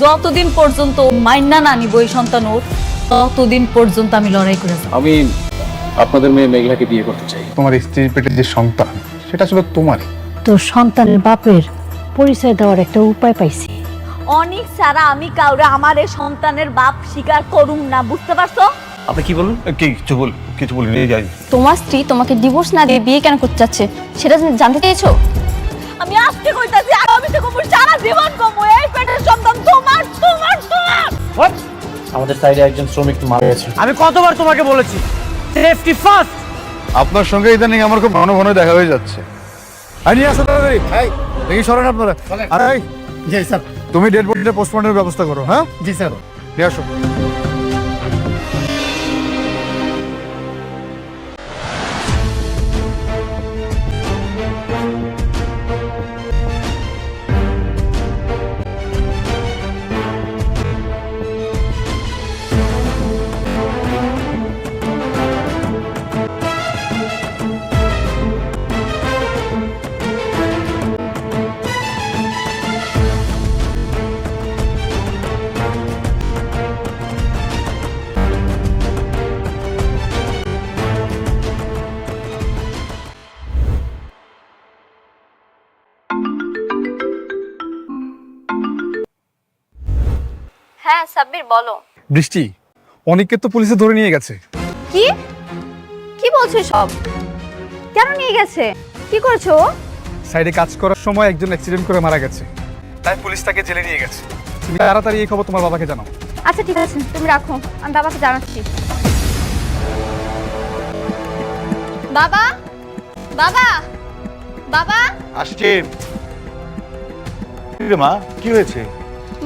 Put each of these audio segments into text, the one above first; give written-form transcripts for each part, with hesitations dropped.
যতদিন পর্যন্ত মাইন্না না নিব এই সন্তান ওর, ততদিন পর্যন্ত আমি লড়াই করে যাব। আমি আপনাদের মেয়ে মেঘলাকে বিয়ে করতে চাই। তোমার স্ত্রীর পেটে যে সন্তান সেটা আসলে তোমারই। তোর সন্তানের বাপের পরিচয় দেওয়ার একটা উপায় পাইছি। অনেক সারা আমি কাউরে আমার এই সন্তানের বাপ স্বীকার করুম না, বুঝতে পারছো? আপনি কি বলুন? কিছু বলি নিয়ে যাই। তোমার স্ত্রী তোমাকে ডিভোর্স না দিয়ে বিয়ে কেন করতে চাচ্ছে সেটা জানতে চেয়েছো? আমি আজকে কইতাছি আর আমি তো কমু সারা জীবন কমু, এই পেটের সন্তান তোমার তোমার তোমার। আমাদের সাইডে একজন শ্রমিক মারা গেছে। আমি কতবার তোমাকে বলেছি সেফটি ফার্স্ট। আপনার সঙ্গে ইদানিং আমার খুব ঘন ঘন দেখা হয়ে যাচ্ছে। নিয়ে আসো তাড়াতাড়ি। দেখি সরেন আপনারা। আরে জি স্যার। তুমি ডেড বডিটা পোস্টমর্টমের ব্যবস্থা করো। হ্যাঁ জি স্যার। নিয়ে আসো। হ্যাঁ সাব্বির বলো। বৃষ্টি, অনেককে তো পুলিশে ধরে নিয়ে গেছে। কি কি বলছো সব? কেন নিয়ে গেছে? কি করছো? সাইডে কাজ করার সময় একজন অ্যাক্সিডেন্ট করে মারা গেছে, তাই পুলিশ তাকে জেলে নিয়ে গেছে। তুমি তাড়াতাড়ি এই খবর তোমার বাবাকে জানাও। আচ্ছা ঠিক আছে, তুমি রাখো, আমি বাবাকে জানাচ্ছি। বাবা বাবা বাবা আসছে রে মা, কি হয়েছে?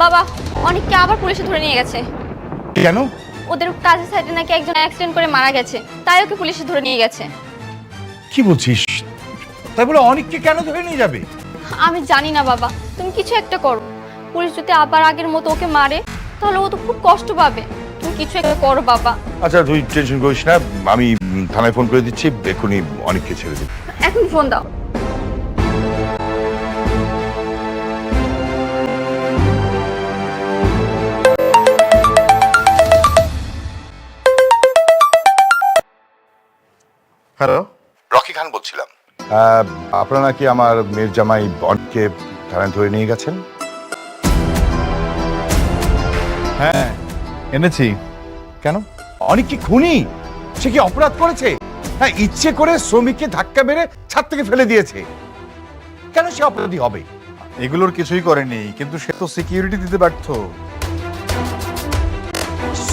বাবা, অনেককে আবার পুলিশে ধরে নিয়ে গেছে। কেন? ওদের কাজের সাইডে নাকি একজন অ্যাক্সিডেন্ট করে মারা গেছে, তাই ওকে পুলিশে ধরে নিয়ে গেছে। কি বলছিস? তাই বলে অনেককে কেন ধরে নিয়ে যাবে? আমি জানি না বাবা, তুমি কিছু একটা করো। পুলিশ যদি আবার আগের মতো ওকে মারে তাহলে ও তো খুব কষ্ট পাবে। তুমি কিছু একটা করো বাবা। আচ্ছা তুই টেনশন করিস না, আমি থানায় ফোন করে দিচ্ছি, এক্ষুনি অনেককে ছেড়ে দিই। এখন ফোন দাও। হ্যালো, রকি খান বলছিলাম। আপনারা নাকি আমার মেয়ের জামাই অনেককে থানায় ধরে নিয়ে গেছেন? হ্যাঁ এনেছি। কেন? অনেক কি খুনি? সে কি অপরাধ করেছে? হ্যাঁ, ইচ্ছে করে শ্রমিককে ধাক্কা মেরে ছাদ থেকে ফেলে দিয়েছে। কেন সে অপরাধী হবে? এগুলোর কিছুই করেনি, কিন্তু সে তো সিকিউরিটি দিতে ব্যর্থ।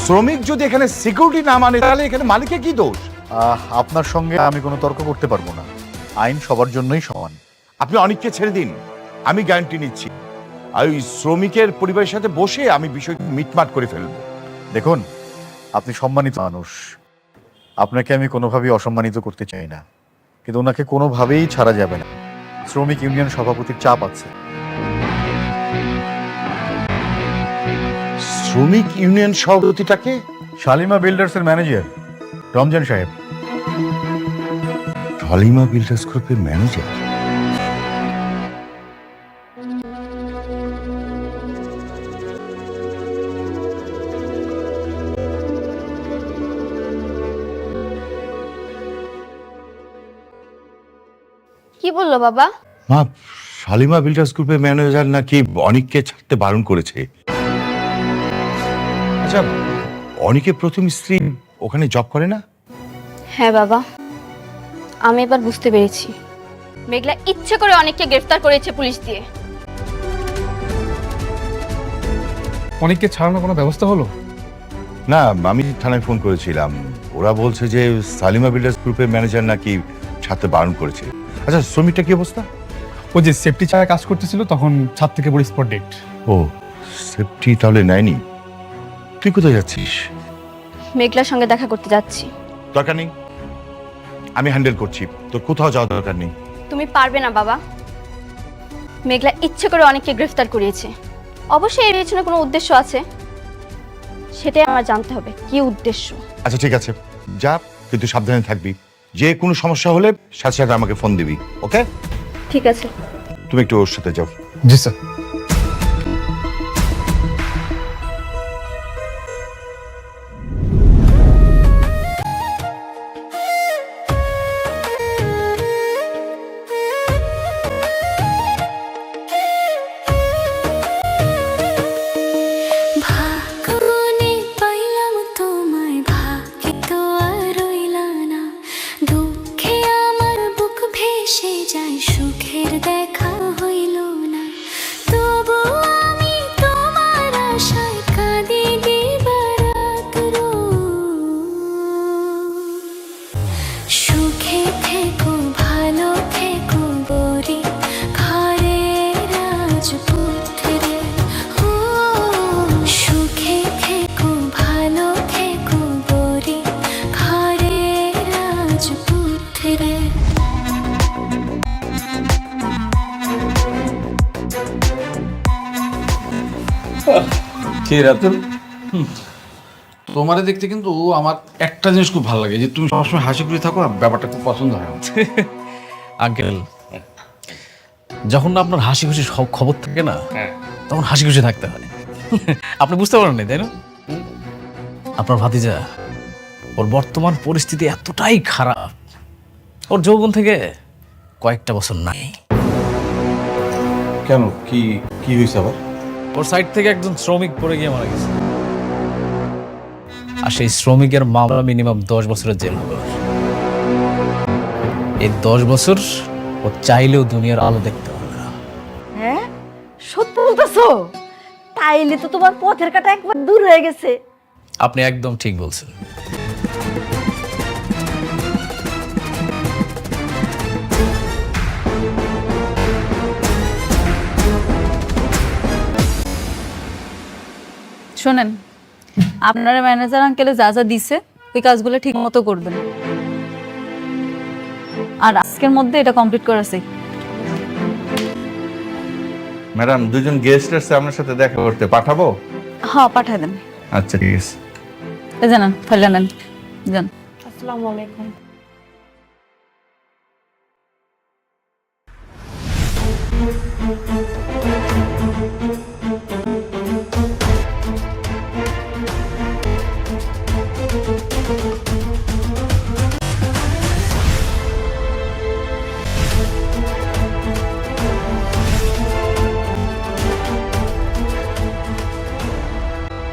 শ্রমিক যদি এখানে সিকিউরিটি না মানে তাহলে এখানে মালিকের কি দোষ? আপনার সঙ্গে আমি কোনো তর্ক করতে পারবো না। আইন সবার জন্যই সমান। আপনি অনেককে ছেড়ে দিন, আমি গ্যারান্টি নিচ্ছি। আর ওই শ্রমিকের পরিবারের সাথে বসে আমি বিষয়টি মিটমাট করে ফেলবো। দেখুন, আপনি সম্মানিত মানুষ, আপনাকে আমি কোনোভাবেই অসম্মানিত করতে চাই না, কিন্তু ওনাকে কোনোভাবেই ছাড়া যাবে না। শ্রমিক ইউনিয়ন সভাপতির চাপ আছে। শ্রমিক ইউনিয়ন সভাপতিটাকে? শালিমা বিল্ডার্স এর ম্যানেজার রমজান সাহেব। শালিমা বিল্ডার্স গ্রুপের ম্যানেজার? কি বললো বাবা? মা, শালিমা বিল্ডার্স গ্রুপের ম্যানেজার নাকি অনেককে ছাড়তে বারণ করেছে। আচ্ছা, অনেকের প্রথম স্ত্রী ওখানে জব করে না? হ্যাঁ বাবা, আমি এবার বুঝতে পেরেছি। মেঘলা ইচ্ছে করে অনেককে গ্রেফতার করেছে পুলিশ দিয়ে। অনেককে ছাড়ানোর কোনো ব্যবস্থা হলো? না, আমি থানায় ফোন করেছিলাম, ওরা বলছে যে শালিমা বিল্ডার্স গ্রুপের ম্যানেজার নাকি ছাড়তে বারণ করেছে। আচ্ছা, শ্রমিকটা কি অবস্থা? ও যে সেফটি ছাড়া কাজ করতেছিল তখন ছাদ থেকে পড়ে স্পট ডেট। ও, সেফটি তাহলে নেয়নি। তুই কোথায় যাচ্ছিস? মেঘলার সঙ্গে দেখা করতে যাচ্ছি। দরকার নেই, আমি হ্যান্ডেল করছি, তোর কোথাও যাওয়া দরকার নেই। তুমি পারবে না বাবা। মেঘলা ইচ্ছে করে অনেককে গ্রেফতার করিয়েছে। অবশ্যই এর পেছনে কোনো উদ্দেশ্য আছে, সেটাই আমার জানতে হবে কি উদ্দেশ্য। আচ্ছা ঠিক আছে, যা, কিন্তু সাবধানে থাকবি। যে কোনো সমস্যা হলে সাথে সাথে আমাকে ফোন দিবি, ওকে? ঠিক আছে। তুমি একটু ওর সাথে যাও। জি স্যার। কে রাতুল? তোমারে দেখতে কিন্তু আমার একটা জিনিস খুব ভালো লাগে, যে তুমি সবসময় হাসি খুশি থাকো, আর ব্যাপারটা খুব পছন্দ হয় আমার। আঙ্কেল, যখন না আপনার হাসি খুশি সব খবর থাকে না, তখন হাসি খুশি থাকতে হয়। আপনি বুঝতে পারেন না, তাই না? আপনার ভাতিজা, ওর বর্তমান পরিস্থিতি এতটাই খারাপ, ওর যৌবন থেকে কয়েকটা বছর নাই। কেন, কি কি হয়েছে আবার? ওর সাইড থেকে একজন শ্রমিক পড়ে গিয়ে মারা গেছে, আর সেই শ্রমিকের মামলা মিনিমাম 10 বছরের জেল হবে। এই 10 বছর ও চাইলেও দুনিয়ার আলো দেখতে পাবে না। হ্যাঁ, সত্যি বলতেছো? তাইলে তো তোমার পথের কাটা একবার দূর হয়ে গেছে। আপনি একদম ঠিক বলছেন। শোনেন, আপনার ম্যানেজার আঙ্কেলে যা যা দিছে ওই কাজগুলো ঠিক মতো করবেন, আর আজকের মধ্যে এটা কমপ্লিট করা চাই। ম্যাডাম, দুজন গেস্ট আসছে আপনার সাথে দেখা করতে, পাঠাবো? হ্যাঁ, পাঠায় দেন। আচ্ছা, ঠিক আছে। এই জানান, ফাইলা নেন, যান। আসসালামু আলাইকুম।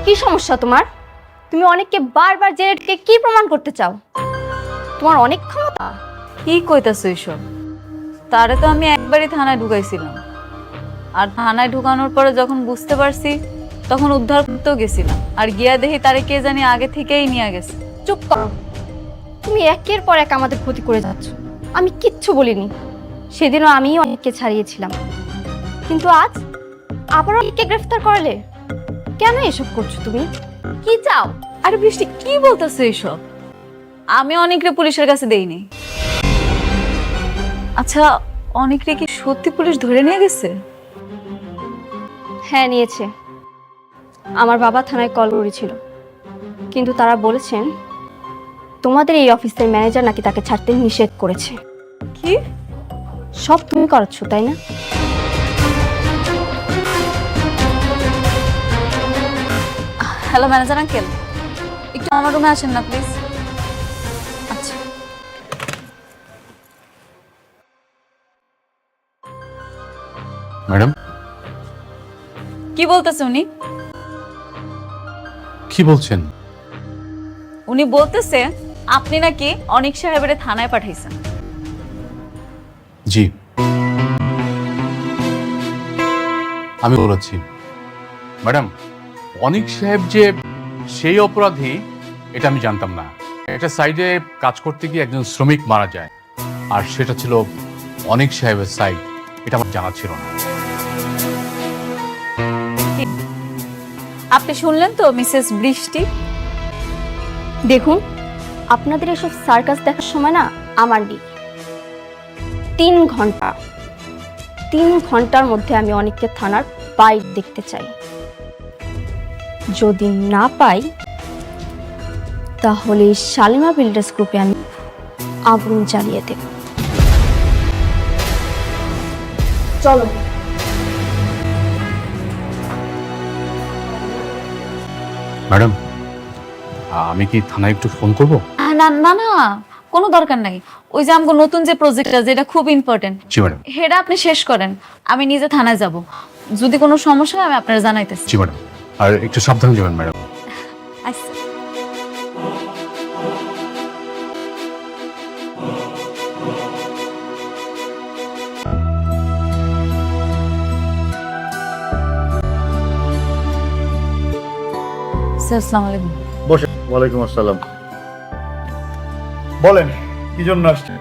কি সমস্যা তোমার? তুমি অনেককে বারবার জেলে ঢুকে কি প্রমাণ করতে চাও? তোমার অনেক ক্ষমতা। কি কইতাছো এইসব? তারে তো আমি একবারই থানায় ঢুকাইছিলাম, আর থানায় ঢুকানোর পরে যখন বুঝতে পারছি তখন উদ্ধার করতেও গেছিলাম, আর গিয়া দেখি তারে কে জানি আগে থেকেই নিয়ে গেছে। চুপ করো, তুমি একের পর এক আমাদের ক্ষতি করে যাচ্ছ। আমি কিচ্ছু বলিনি, সেদিনও আমি অনেককে ছাড়িয়েছিলাম, কিন্তু আজ আবার অনেককে গ্রেফতার করলে। কেন এসব করছো তুমি? কি চাও? আরে বৃষ্টি, কি বলতেছো এইসব? আমি অনেকরে পুলিশের কাছে দেইনি। আচ্ছা, অনেকরে কি সত্যি পুলিশ ধরে নিয়ে গেছে? হ্যাঁ, নিয়েছে। আমার বাবা থানায় কল করেছিল, কিন্তু তারা বলেছেন তোমাদের এই অফিসের ম্যানেজার নাকি তাকে ছাড়তে নিষেধ করেছে। কি? সব তুমি করাচ্ছ, তাই না? হ্যালো ম্যানেজার আঙ্কেল, একটু আমার রুমে আসেন না প্লিজ। আচ্ছা। ম্যাডাম, কি বলতেছে উনি? কি বলছেন? উনি বলতেছে আপনি নাকি অনিক সাহেবের থানায় পাঠাইছেন। জি, আমি বলেছি। ম্যাডাম, অনিক সাহেব যে সেই অপরাধী, এটা আমি জানতাম না। একটা সাইডে কাজ করতে গিয়ে একজন শ্রমিক মারা যায়, আর সেটা ছিল অনিক সাহেবের সাইড, এটা আমার জানা ছিল না। আপনি শুনলেন তো মিসেস বৃষ্টি? দেখুন, আপনাদের এসব সার্কাস দেখার সময় না আমার নেই। 3 ঘন্টা, 3 ঘন্টার মধ্যে আমি অনেককে থানার বাইরে দেখতে চাই। যদি না পাই, তাহলে শালিমা বিল্ডার্স গ্রুপে আমি আগুন জ্বালিয়ে দেব। চলো। ম্যাডাম, আমি কি থানায় একটু ফোন করব? না না না, কোনো দরকার নাই। ওই যে আমগো নতুন যে প্রজেক্টটা, যেটা খুব ইম্পর্টেন্ট, জি ম্যাডাম। সেটা আপনি শেষ করেন, আমি নিজে থানায় যাব। যদি কোনো সমস্যা হয় আমি আপনারা জানাইতেছি। জি ম্যাডাম, আর একটু সাবধানে যাবেন ম্যাডাম। আচ্ছা। স্যার, আসসালামু আলাইকুম। বসে। ওয়ালাইকুম আসসালাম। বলেন, কি জন্য আসছেন?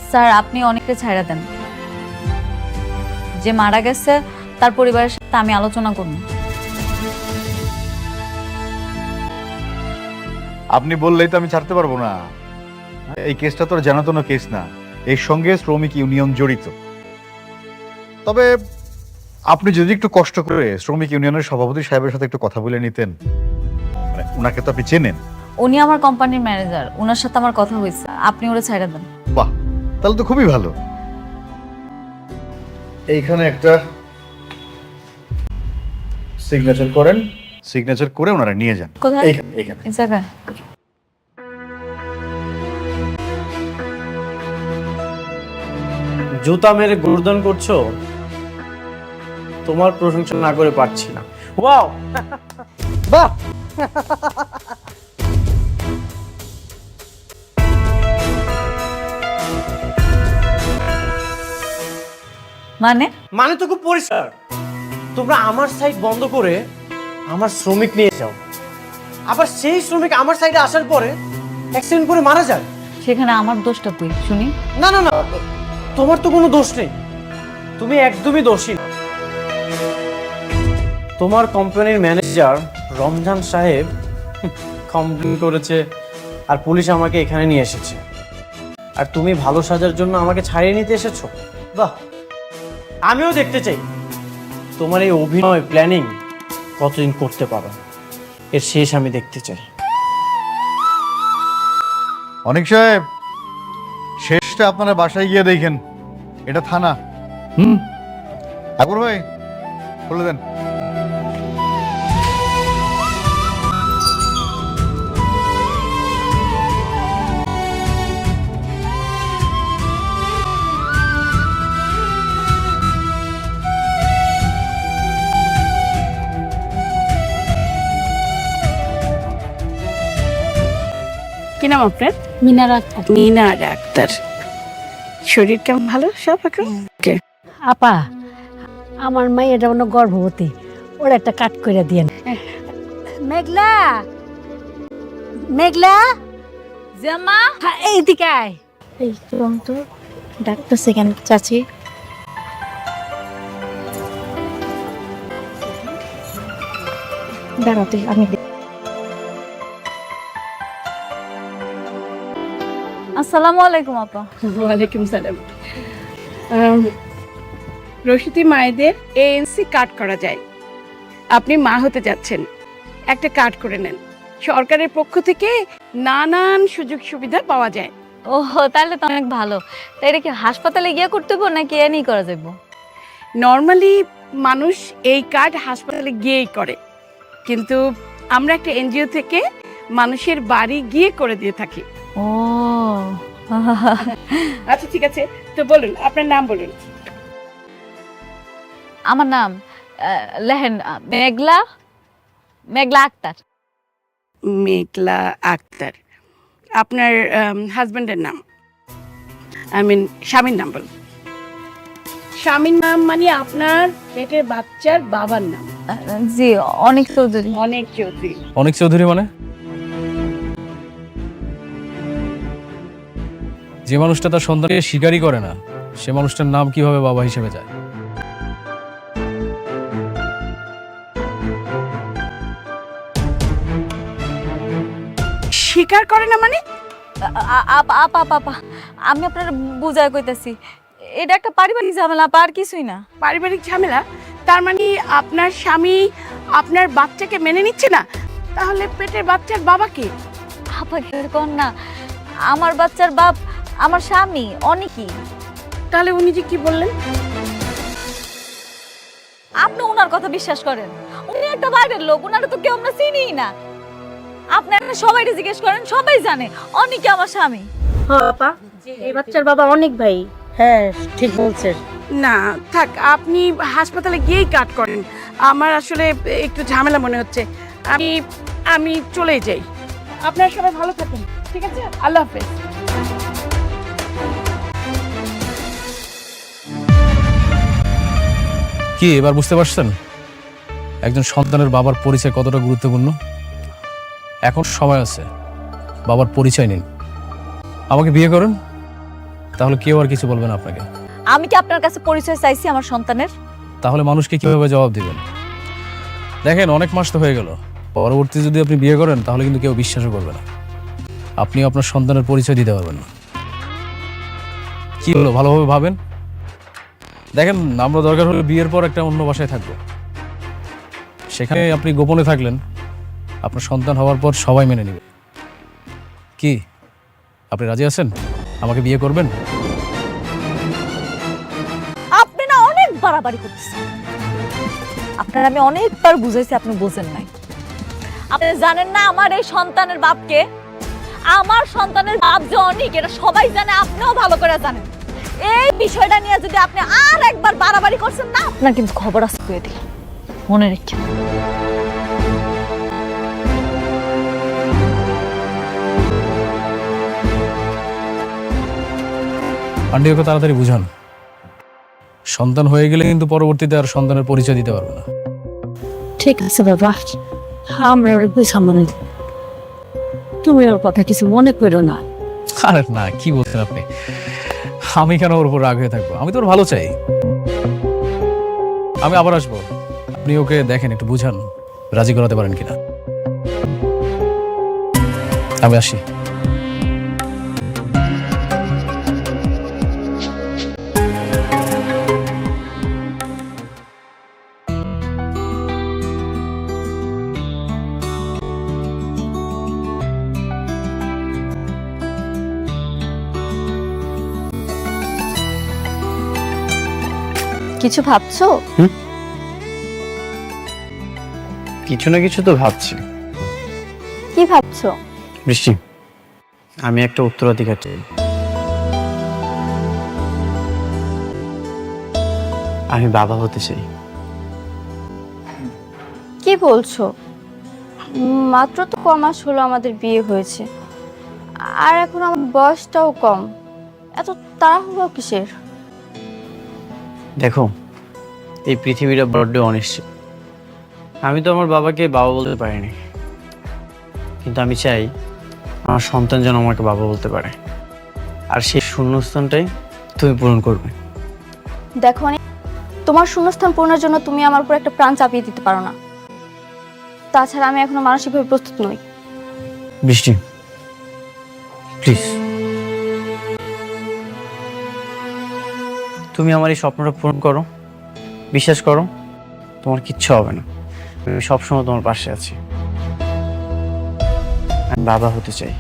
স্যার, আপনি অনেকটা ছাইড়া দেন। যে মারা গেছে তার পরিবারের সাথে আমি আলোচনা করব। আপনি বললেই তো আমি ছাড়তে পারবো না। এই কেসটা তো জানাতনো কেস না, এর সঙ্গে শ্রমিক ইউনিয়ন জড়িত। তবে আপনি যদি একটু কষ্ট করে শ্রমিক ইউনিয়নের সভাপতি সাহেবের সাথে একটু কথা বলে নিতেন, মানে ওনাকে তো আপনি চেনেন। উনি আমার কোম্পানির ম্যানেজার, ওনার সাথে আমার কথা হয়েছে, আপনি ওরা ছাইড়া দেন। বাহ, তাহলে তো খুবই ভালো। এইখানে একটা সিগনেচার করেন, সিগনেচার করে ওনারা নিয়ে যান। কোথায়? এইখানে। এই জায়গায়? জুতা মেরে গুরুদান করছো, তোমার প্রশংসা না করে পারছি না। ওয়াও, বাহ। মানে তো খুব পরিষ্কার, তোমরা আমার সাইড বন্ধ করে আমার শ্রমিক নিয়ে যাও, আবার সেই শ্রমিক আমার সাইডে আসার পরে অ্যাক্সিডেন্ট করে মারা যায়। সেখানে আমার দোষটা কই শুনি? না না না, তোমার তো কোনো দোষ নেই, তুমি একদমই দোষী না। তোমার কোম্পানির ম্যানেজার রমজান সাহেব কমপ্লেন করেছে, আর পুলিশ আমাকে এখানে নিয়ে এসেছে, আর তুমি ভালো সাজার জন্য আমাকে ছাড়িয়ে নিতে এসেছো। বাহ, আমিও দেখতে চাই তোমার এই অভিনয় প্ল্যানিং কতদিন করতে পারো, এর শেষ আমি দেখতে চাই। অনেক সাহেব, শেষটা আপনারা বাসায় গিয়ে দেখেন, এটা থানা। আকবর ভাই, বলে দেন। কি নাম আপনার? মিনার আক্তার। মিনা ডাক্তার। শরীর কেমন? ভালো সব? আপা, আমার মাইয়াটা অন্য গর্ভবতী, ওর একটা কাট করে দিয়েন। মেঘলা, মেঘলা, জামা হ্যাঁ, এইদিকে আয়। এই তো ডাক্তার সেকেন্ড চাচি। দাঁড়াতে আমি। আসসালামু আলাইকুম আপা। ওয়ালাইকুম সালাম। প্রসূতি মায়েদের এএনসি কার্ড করা যায়। আপনি মা হতে যাচ্ছেন, একটা কার্ড করে নেন। সরকারের পক্ষ থেকে নানান সুযোগ সুবিধা পাওয়া যায়। ও তাহলে তো অনেক ভালো। তাই এটা কি হাসপাতালে গিয়ে করতে হবে নাকি এমনি করা যাবে? নর্মালি মানুষ এই কার্ড হাসপাতালে গিয়েই করে, কিন্তু আমরা একটা এনজিও থেকে মানুষের বাড়ি গিয়ে করে দিয়ে থাকি। ও আচ্ছা ঠিক আছে, তো বলুন আপনার নাম বলুন। আমার নাম লেহেন মেঘলা, মেঘলা আক্তার। মেঘলা আক্তার। আপনার হাজবেন্ডের নাম, আই মিন স্বামীর নাম বলুন। স্বামীর নাম মানে আপনার পেটের বাচ্চার বাবার নাম? জি, অনেক চৌধুরী। অনেক চৌধুরী। অনেক চৌধুরী মানে? যে মানুষটা তার সন্তানকে স্বীকারই করে না, সে মানুষটার নাম কিভাবে বাবা হিসেবে যায়? স্বীকার করে না মানে? আপা আপা, আমি আপনার বুঝায় কইতাছি, এটা একটা পারিবারিক ঝামেলা, আপা, আর কিছুই না। পারিবারিক ঝামেলা? তার মানে আপনার স্বামী আপনার বাচ্চাকে মেনে নিচ্ছে না? তাহলে পেটের বাচ্চার বাবাকে? আপা এরকম না, আমার বাচ্চার বাপ আমার স্বামী অনেকই। তাহলে উনি যে কি বললেন? আপনি ওনার কথা বিশ্বাস করেন? উনি একটা বাইরের লোক, ওনারা তো কেউ আমরা চিনিই না। আপনারা সবাই জিজ্ঞেস করেন, সবাই জানে অনেকে আমার স্বামী। হ্যাঁ আপা, এই বাচ্চার বাবা অনেক ভাই। হ্যাঁ ঠিক বলছেন। না থাক, আপনি হাসপাতালে গিয়েই কাট করেন। আমার আসলে একটু ঝামেলা মনে হচ্ছে। আমি চলে যাই। আপনারা সবাই ভালো থাকেন, ঠিক আছে? আল্লাহ হাফেজ। কি এবার বুঝতে পারছেন একজন সন্তানের বাবার পরিচয় কতটা গুরুত্বপূর্ণ? এখন সময় আছে, বাবার পরিচয় নিন, আমাকে বিয়ে করেন, তাহলে কেউ আর কিছু বলবে না আপনাকে। আমি কি আপনার কাছে পরিচয় চাইছি আমার সন্তানের? তাহলে মানুষকে কিভাবে জবাব দিবেন? দেখেন, অনেক মাস তো হয়ে গেল, পরবর্তী যদি আপনি বিয়ে করেন তাহলে কিন্তু কেউ বিশ্বাসও করবে না, আপনি আপনার সন্তানের পরিচয় দিতে পারবেন না। কি হলো ভালোভাবে ভাবেন। দেখেন আমরা দরকার হলে বিয়ের পর একটা অন্য বাসায় থাকবো, সেখানে আপনি গোপনে থাকলেন, আপনার সন্তান হওয়ার পর সবাই মেনে নেবে। কি আপনি রাজি আছেন? আমাকে বিয়ে করবেন? আপনি না অনেক বাড়াবাড়ি করতেছেন। আপনার আমি অনেকবার বুঝাইছি, আপনি বোঝেন নাই। আপনি জানেন না আমার এই সন্তানের বাপকে? আমার সন্তানের বাপ যে অনেক, এটা সবাই জানে, আপনিও ভালো করে জানেন। এই বিষয়টা নিয়ে যদি আপনি আর একবার বাড়াবাড়ি করছেন না, আপনার কিন্তু খবর আছে করে দিলাম, মনে রেখে। আন্টি ওকে তাড়াতাড়ি বুঝান, সন্তান হয়ে গেলে কিন্তু পরবর্তীতে আর সন্তানের পরিচয় দিতে পারবে না। ঠিক আছে বাবা, আমরা ওর বুঝাবো না। তুমি ওর কথা কিছু মনে করো না। আরে না, কি বলছেন আপনি? আমি কেন ওর উপর রাগ হয়ে থাকবো? আমি তো ওর ভালো চাই। আমি আবার আসবো, আপনি ওকে দেখেন, একটু বুঝান, রাজি করাতে পারেন কিনা। আমি আসি। কিছু ভাবছো? কিছু না কিছু তো ভাবছি। কি ভাবছো? বৃষ্টি, আমি একটা উত্তরাধিকার চাই। আমি বাবা হতে চাই। কি বলছো? মাত্র তো ক মাস হলো আমাদের বিয়ে হয়েছে, আর এখন আমার বয়সটাও কম, এত তাড়াহুড়ো কিসের? দেখো, এই পৃথিবীটা বড্ড অনিশ্চিত। আমি তো আমার বাবাকে বাবা বলতে পারিনি, কিন্তু আমি চাই আমার সন্তান যেন আমাকে বাবা বলতে পারে, আর সেই শূন্যস্থানটাই তুমি পূরণ করবে। দেখো অনেক, তোমার শূন্যস্থান পূরণের জন্য তুমি আমার উপর একটা প্রাণ চাপিয়ে দিতে পারো না। তাছাড়া আমি এখনো মানসিকভাবে প্রস্তুত নই। বৃষ্টি, প্লিজ, তুমি আমার এই স্বপ্নটা পূরণ করো। বিশ্বাস করো, তোমার কিচ্ছু হবে না। আমি সবসময় তোমার পাশে আছি। আমি বাবা হতে চাই।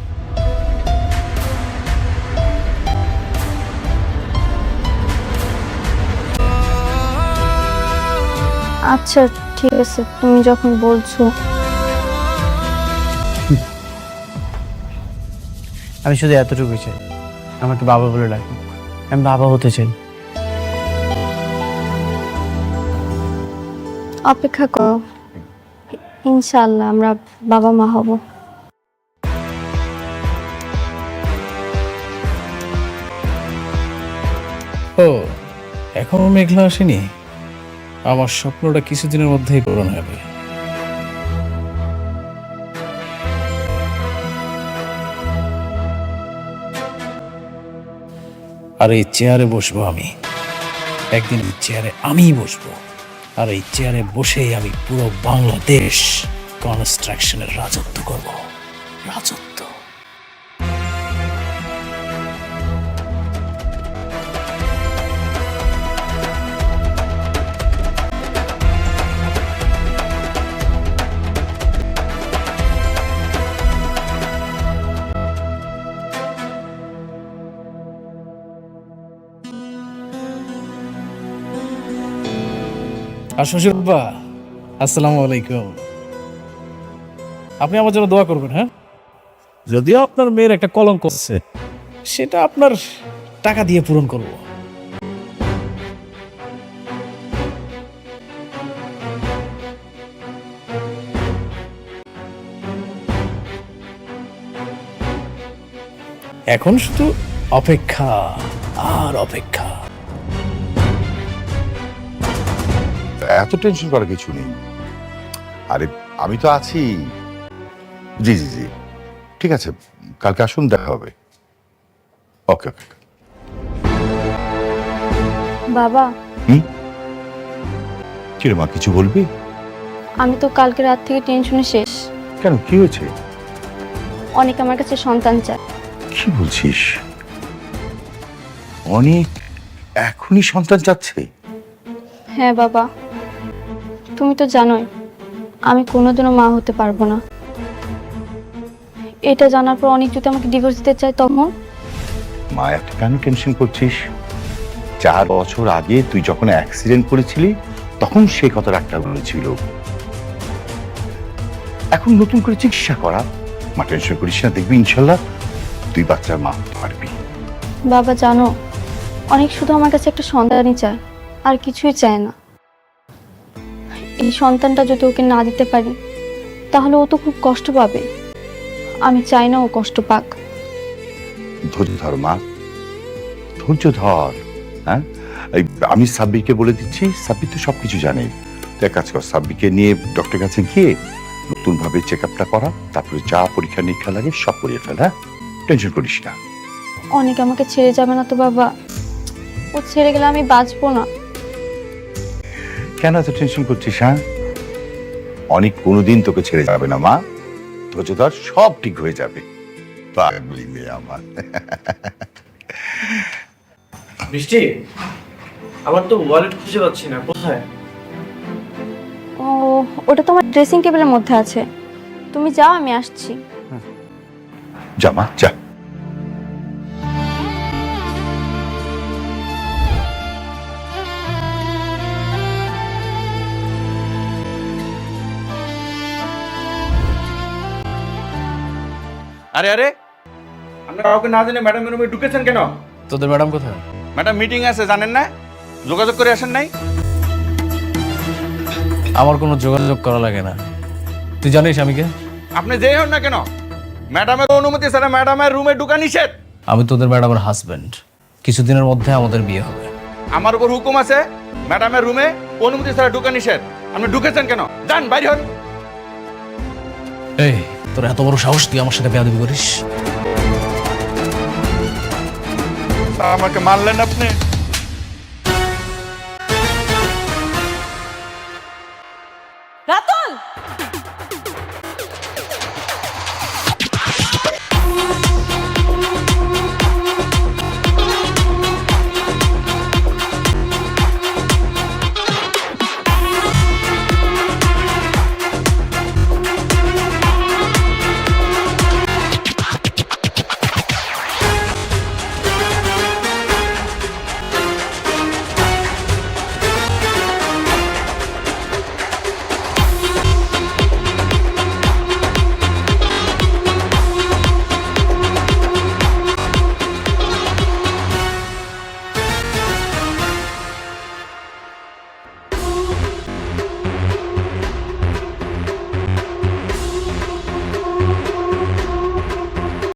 আচ্ছা ঠিক আছে, তুমি যখন বলছো। আমি শুধু এতটুকুই চাই, আমাকে বাবা বলে ডাকো। আমি বাবা হতে চাই। অপেক্ষা করো, ইনশাআল্লাহ আমরা বাবা মা হব। ও, এখনো মেঘলা আসেনি? আমার স্বপ্নটা কিছুদিনের মধ্যেই পূরণ হবে। আর এই চেয়ারে বসবো আমি, একদিন এই চেয়ারে আমিই বসবো, আর এই চেয়ারে বসেই আমি পুরো বাংলাদেশ কনস্ট্রাকশনের রাজত্ব করব। রাজত্ব। আর শ্বশুরবা, আসসালামু আলাইকুম। আপনি আমার জন্য দোয়া করবেন, হ্যাঁ? যদিও আপনার মেয়ের একটা কলঙ্ক আছে, সেটা আপনার টাকা দিয়ে পূরণ করব। এখন শুধু অপেক্ষা আর অপেক্ষা। এত টেনশন করার কিছু নেই। আরে আমি তো আছি। জি জি জি, ঠিক আছে, কালকে আসুন, দেখা হবে। ওকে ওকে। বাবা, কি রে মা, কিছু বলবি? আমি তো কালকে রাত থেকে টেনশনে শেষ। কেন, কি হয়েছে? অনেক আমার কাছে সন্তান চায়। কি বলছিস? অনেক এখনই সন্তান চাচ্ছে? হ্যাঁ বাবা, তুমি তো জানোই আমি কোনোদিনও মা হতে পারবো না। এটা জানার পর অনেক যদি আমাকে ডিভোর্স দিতে চায় তখন? মা, এত কেন টেনশন করছিস? 4 বছর আগে তুই যখন অ্যাক্সিডেন্ট করেছিলি তখন সে কত ডাক্তার বলেছিল। এখন নতুন করে চিকিৎসা করা। মা, টেনশন করিস না, দেখবি ইনশাল্লাহ তুই বাচ্চার মা হতে পারবি। বাবা জানো, অনেক শুধু আমার কাছে একটা সন্তানই চায়, আর কিছুই চায় না। এই সন্তানটা যদি ওকে না দিতে পারি তাহলে ও তো খুব কষ্ট পাবে। আমি চাই না ও কষ্ট পাক। ধৈর্য ধর মা, ধৈর্য ধর। হ্যাঁ, আমি সাব্বিরকে বলে দিচ্ছি, সাব্বির তো সবকিছু জানে। তো এক কাজ কর, সাব্বিরকে নিয়ে ডক্টরের কাছে গিয়ে নতুন ভাবে চেক আপটা করা, তারপরে যা পরীক্ষা নিরীক্ষা লাগে সব করিয়ে ফেল। হ্যাঁ, টেনশন করিস না। অনেক আমাকে ছেড়ে যাবে না তো বাবা? ও ছেড়ে গেলে আমি বাঁচবো না। কেন এত টেনশন করছিস? হ্যাঁ, অনেক কোনোদিন তোকে ছেড়ে যাবে না মা। ধৈর্য ধর, সব ঠিক হয়ে যাবে। পাগলি মেয়ে আমার। বৃষ্টি, আমার তো ওয়ালেট খুঁজে পাচ্ছি না, কোথায়? ও, ওটা তো আমার ড্রেসিং টেবিলের মধ্যে আছে। তুমি যাও, আমি আসছি। যা মা, যা। আরে আরে, আপনারা কাউকে না জেনে ম্যাডামের রুমে ঢুকেছেন কেন? তোদের ম্যাডাম কোথায়? ম্যাডাম মিটিং আছে, জানেন না? যোগাযোগ করে আসেন নাই? আমার কোনো যোগাযোগ করা লাগে না। তুই জানিস আমি কে? আপনি যেই হন না কেন, ম্যাডামের অনুমতি ছাড়া ম্যাডামের রুমে ঢুকা নিষেধ। আমি তোদের ম্যাডামের হাজবেন্ড। কিছুদিনের মধ্যে আমাদের বিয়ে হবে। আমার উপর হুকুম আছে, ম্যাডামের রুমে অনুমতি ছাড়া ঢুকা নিষেধ। আপনি ঢুকেছেন কেন? যান, বাইরে হন। এই, তোর এত বড় সাহস, তুই আমার সাথে বেয়াদবি করিস? আমাকে মারলেন আপনি?